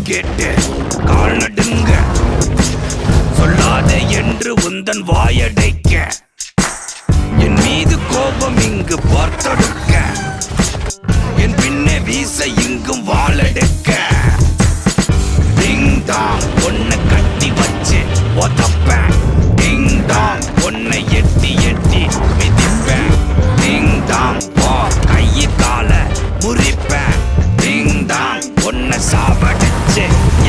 கேட்டு கால் நடுங்க சொல்லாதே என்று உந்தன் வாயடைக்க என் மீது கோபம் இங்கு பார்த்தொடுக்க என் பின்னே வீச இங்கும் வாழெடுக்க டிங் டாங் ஒன்ன கட்டி வச்சு ஒதப்பேன் டிங் டாங் ஒன்னை எட்டி எட்டி மிதிப்பேன் டிங் டாங் போ கையை கால முறிப்பேன் டிங் டாங் ஒன்ன சாவடிச்சு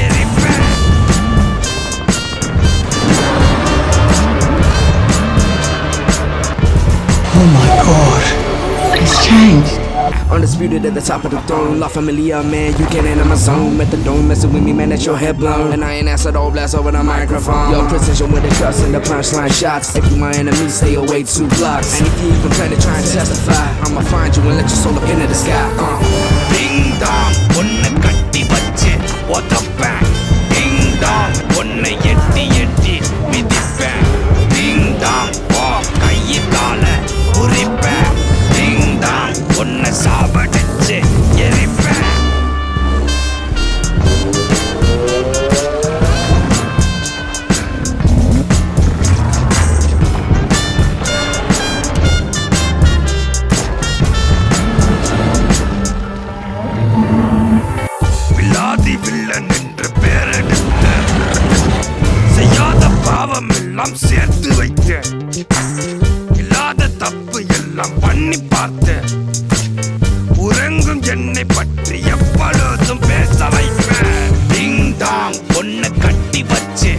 எரிப்பேன். Oh my God, it's changed. Undisputed at the top of the throne, La Familia, man, you can't enter my zone. Methadone messing with me, man, that's your head blown. And I ain't acid all blast over the microphone. Yo, precision with the cuts and the punchline shots. If you my enemy, stay away 2 blocks. And if you even plan to try and testify, I'ma find you and let your soul up into the sky. Ding dong, ஒன்ன கட்டி வச்சு ஒதப்பேன் டிங் Tang ஒன்னை எட்டி எட்டி மிதிப்பேன் டிங் Tang போ கையை கால முறிப்பேன் டிங் Tang ஒன்ன சாவடிச்சு எரிப்பேன். வில்லாதி வில்லன் என்று பேரெடுத்து செய்யாத பாவம் எல்லாம் சேர்த்து வைத்து இல்லாத தப்பு எல்லாம் பண்ணி பார்த்து உறங்கும் என்னை பற்றி எப்பொழுதும் பேச வைப்பேன் டிங் டாங் ஒன்ன கட்டி வச்சு